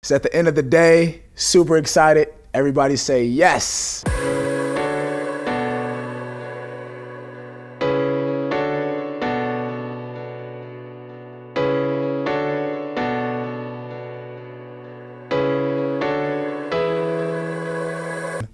So at the end of the day, super excited. Everybody say yes.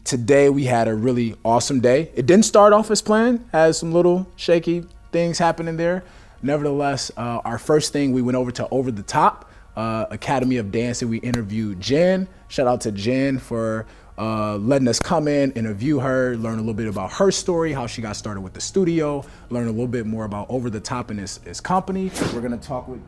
Today we had a really awesome day. It didn't start off as planned, had some little shaky things happening there. Nevertheless, our first thing, we went over to Over the Top, Academy of Dance, and we interviewed Jen. Shout out to Jen for letting us come in, interview her, learn a little bit about her story, how she got started with the studio, learn a little bit more about Over the Top and his company. We're gonna talk with,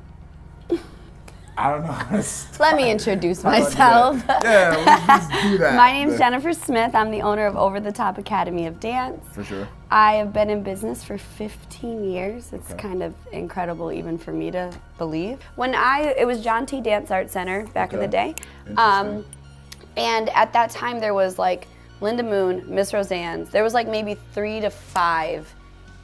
I don't know how to start. Let me introduce myself. Yeah, let's do that. My name's Jennifer Smith. I'm the owner of Over the Top Academy of Dance. For sure. I have been in business for 15 years. It's kind of incredible even for me to believe. It was John T. Dance Art Center back in the day. And at that time there was like Linda Moon, Miss Roseanne's. There was like maybe 3 to 5,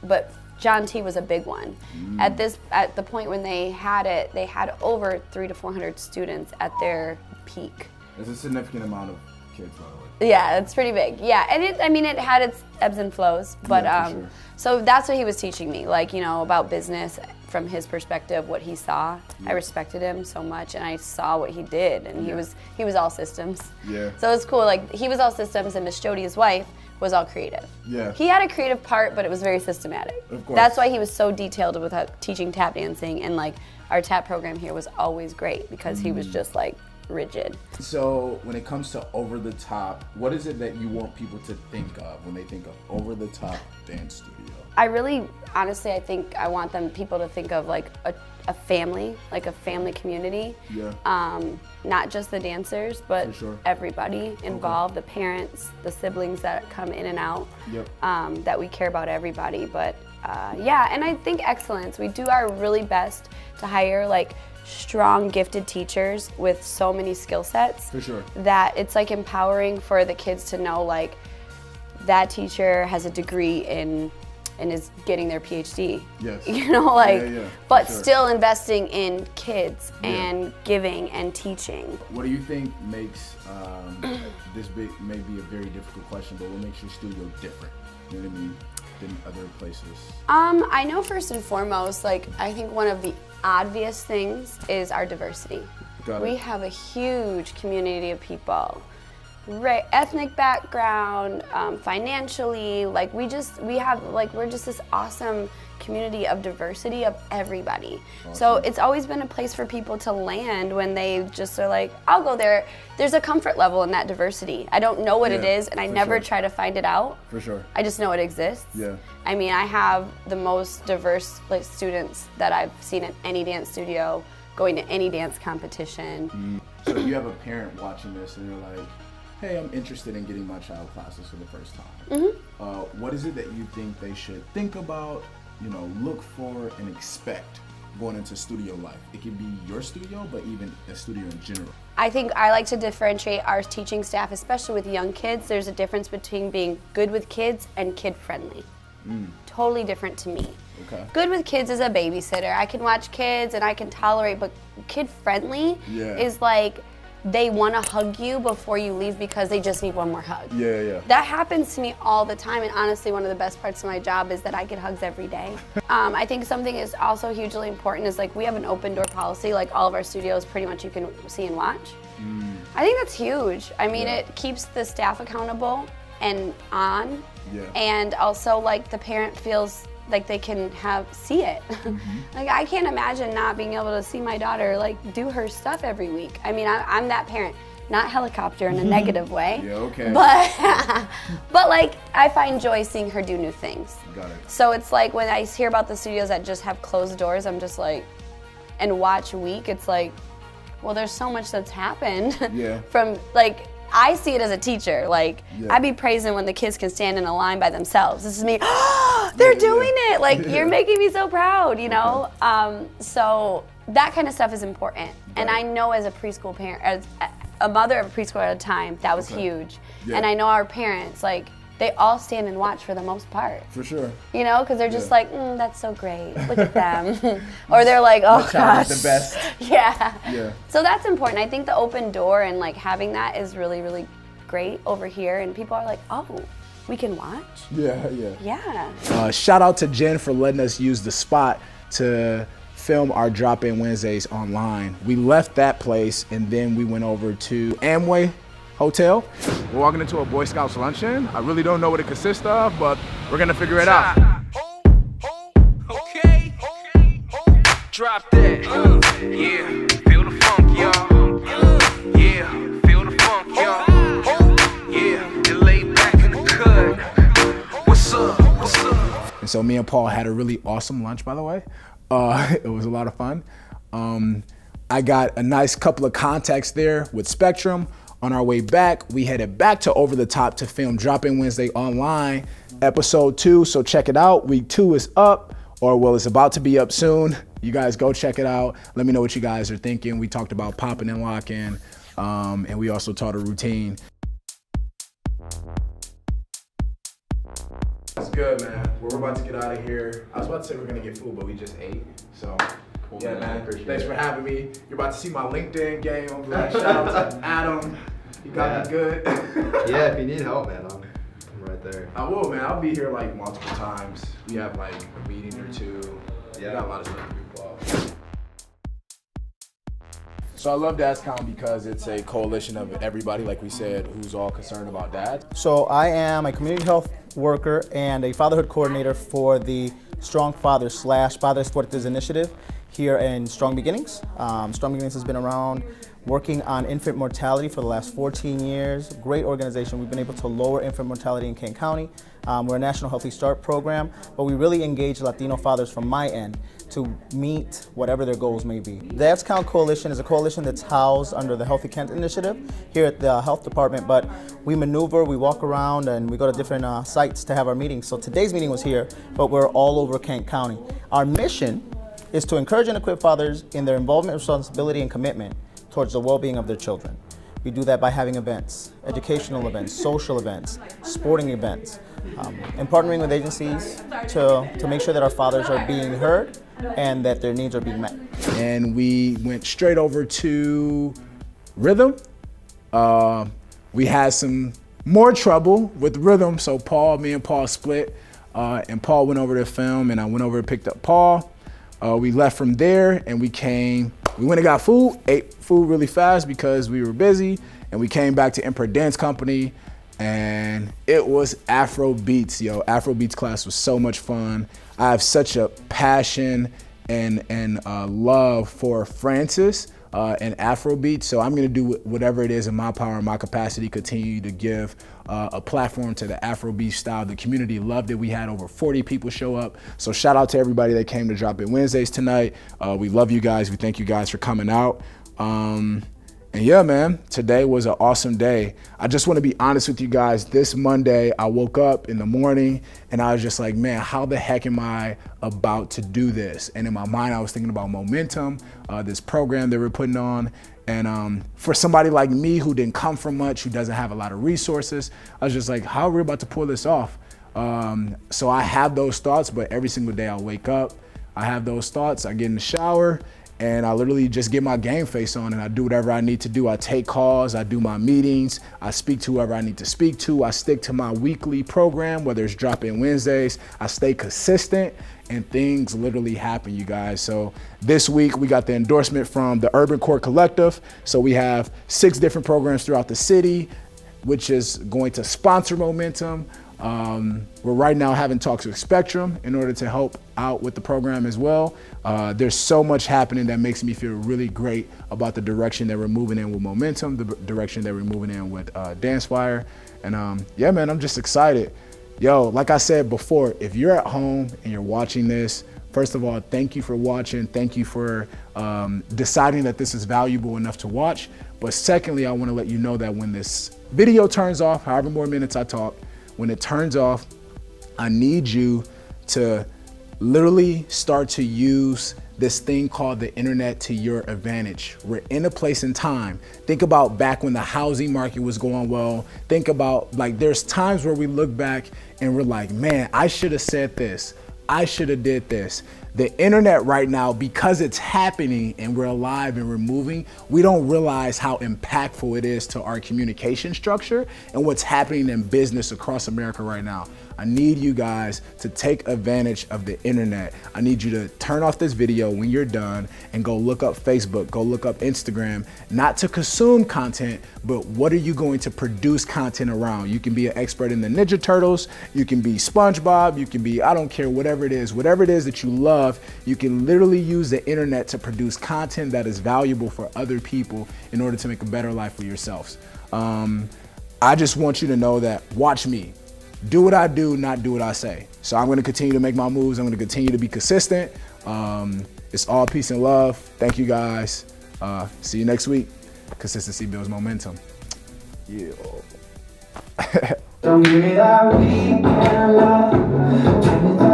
but John T was a big one. At the point when they had it, they had over 300 to 400 students at their peak. It's a significant amount of kids, by the way. Yeah, it's pretty big. Yeah, and it had its ebbs and flows, but sure. So that's what he was teaching me, like, about business from his perspective, what he saw. I respected him so much, and I saw what he did, and he was all systems. Yeah. So it was cool. Like, he was all systems, and Miss Jody, his wife, was all creative. Yeah. He had a creative part, but it was very systematic. Of course. That's why he was so detailed with teaching tap dancing, and like our tap program here was always great because he was just like rigid. So when it comes to Over the Top, what is it that you want people to think of when they think of Over the Top Dance Studio? I really, honestly, I think I want people to think of like a family, like a family community. Yeah. Not just the dancers, but For sure. everybody involved, the parents, the siblings that come in and out. Yep. That we care about everybody. But yeah, and I think excellence. We do our really best to hire like strong, gifted teachers with so many skill sets. For sure. That it's like empowering for the kids to know like that teacher has a degree and is getting their PhD. Yes. But sure. still investing in kids and giving and teaching. What do you think makes this may be a very difficult question, but what makes your studio different? You know what I mean? Than other places. I know first and foremost, like I think one of the obvious things is our diversity. We have a huge community of people. Ethnic background, financially, like we're just this awesome community of diversity of everybody. Awesome. So it's always been a place for people to land when they just are like, I'll go there. There's a comfort level in that diversity. I don't know what it is, and I never try to find it out. For sure. I just know it exists. Yeah. I mean, I have the most diverse students that I've seen at any dance studio, going to any dance competition. So you have a parent watching this and you're like, hey, I'm interested in getting my child classes for the first time. What is it that you think they should think about, look for and expect going into studio life? It could be your studio, but even a studio in general. I think I like to differentiate our teaching staff, especially with young kids. There's a difference between being good with kids and kid-friendly. Totally different to me. Okay. Good with kids is a babysitter. I can watch kids and I can tolerate, but kid-friendly is like, they want to hug you before you leave because they just need one more hug. Yeah. That happens to me all the time, and honestly, one of the best parts of my job is that I get hugs every day. I think something is also hugely important is like we have an open door policy, like all of our studios pretty much you can see and watch. I think that's huge. I mean, it keeps the staff accountable and on, and also like the parent feels like they can see it. Like I can't imagine not being able to see my daughter like do her stuff every week. I mean, I'm that parent, not helicopter in a negative way. Yeah, okay. But like I find joy seeing her do new things. Got it. So it's like when I hear about the studios that just have closed doors, I'm just like, and watch week, it's like, well, there's so much that's happened. From like, I see it as a teacher. Like, I'd be praising when the kids can stand in a line by themselves. This is me, they're doing it. Like, you're making me so proud, So that kind of stuff is important. And I know as a preschool parent, as a mother of a preschooler at a time, that was huge. And I know our parents, like, they all stand and watch for the most part. For sure. You know, because they're just like, that's so great. Look at them. Or they're like, oh gosh. The best. Yeah. So that's important. I think the open door and like having that is really, really great over here. And people are like, oh, we can watch? Yeah. Shout out to Jen for letting us use the spot to film our Drop-In Wednesdays online. We left that place and then we went over to Amway Hotel. We're walking into a Boy Scouts luncheon. I really don't know what it consists of, but we're gonna figure it out. Okay. Drop that. Yeah. Feel the funk, y'all. Yeah. Feel the funk, y'all. Yeah. You lay back in the cut. What's up? What's up? And so me and Paul had a really awesome lunch, by the way. It was a lot of fun. I got a nice couple of contacts there with Spectrum. On our way back, we headed back to Over the Top to film Drop-In Wednesday online, episode 2. So check it out. Week 2 is up, or well, it's about to be up soon. You guys go check it out. Let me know what you guys are thinking. We talked about popping and locking, and we also taught a routine. It's good, man. We're about to get out of here. I was about to say we're gonna get food, but we just ate. So, cool, yeah, man. Thanks for having me. You're about to see my LinkedIn game. I'm like, shout out to Adam. You got me good. Yeah, if you need help, man, I'm right there. I will, man. I'll be here like multiple times. We have like a meeting or two. Yeah, we got a lot of stuff to do, Paul. So I love DadsCon because it's a coalition of everybody, like we said, who's all concerned about dads. So I am a community health worker and a fatherhood coordinator for the Strong Father / Padres Fuertes initiative here in Strong Beginnings. Strong Beginnings has been around working on infant mortality for the last 14 years. Great organization. We've been able to lower infant mortality in Kane County. We're a National Healthy Start program, but we really engage Latino fathers from my end to meet whatever their goals may be. The DadsCon Coalition is a coalition that's housed under the Healthy Kent Initiative here at the health department, but we maneuver, we walk around, and we go to different sites to have our meetings. So today's meeting was here, but we're all over Kent County. Our mission is to encourage and equip fathers in their involvement, responsibility, and commitment towards the well-being of their children. We do that by having events, educational events, social events, sporting events, and partnering with agencies to make sure that our fathers are being heard and that their needs are being met. And we went straight over to rhythm. We had some more trouble with rhythm, so me and Paul split, and Paul went over to film, and I went over and picked up Paul. We left from there, and we went and got food, ate food really fast because we were busy, and we came back to Emperor Dance Company, and it was Afrobeats, yo. Afrobeats class was so much fun. I have such a passion and love for Francis and Afrobeats, so I'm gonna do whatever it is in my power and my capacity, continue to give a platform to the Afrobeat style. The community loved it. We had over 40 people show up, so shout out to everybody that came to Drop-In Wednesdays tonight. We love you guys. We thank you guys for coming out. And yeah, man, today was an awesome day. I just want to be honest with you guys. This Monday, I woke up in the morning and I was just like, man, how the heck am I about to do this? And in my mind, I was thinking about Momentum, this program that we're putting on. And for somebody like me who didn't come from much, who doesn't have a lot of resources, I was just like, how are we about to pull this off? So I have those thoughts, but every single day I'll wake up, I have those thoughts, I get in the shower, and I literally just get my game face on and I do whatever I need to do. I take calls, I do my meetings, I speak to whoever I need to speak to. I stick to my weekly program, whether it's Drop-In Wednesdays. I stay consistent and things literally happen, you guys. So this week we got the endorsement from the Urban Core Collective. So we have 6 different programs throughout the city, which is going to sponsor Momentum. We're right now having talks with Spectrum in order to help out with the program as well. There's so much happening that makes me feel really great about the direction that we're moving in with Momentum, the direction that we're moving in with Dancefire. And yeah, man, I'm just excited. Yo, like I said before, if you're at home and you're watching this, first of all, thank you for watching. Thank you for deciding that this is valuable enough to watch. But secondly, I want to let you know that when this video turns off, however more minutes I talk, when it turns off, I need you to literally start to use this thing called the internet to your advantage. We're in a place in time. Think about back when the housing market was going well. Think about, like, there's times where we look back and we're like, man, I should have said this. I should have did this. The internet right now, because it's happening and we're alive and we're moving, we don't realize how impactful it is to our communication structure and what's happening in business across America right now. I need you guys to take advantage of the internet. I need you to turn off this video when you're done and go look up Facebook, go look up Instagram, not to consume content, but what are you going to produce content around? You can be an expert in the Ninja Turtles, you can be SpongeBob, you can be, I don't care, whatever it is that you love, you can literally use the internet to produce content that is valuable for other people in order to make a better life for yourselves. I just want you to know that, watch me. Do what I do, not do what I say. So I'm gonna continue to make my moves. I'm gonna continue to be consistent. It's all peace and love. Thank you guys. See you next week. Consistency builds momentum. Yeah. Don't give me that weekend love. Give me that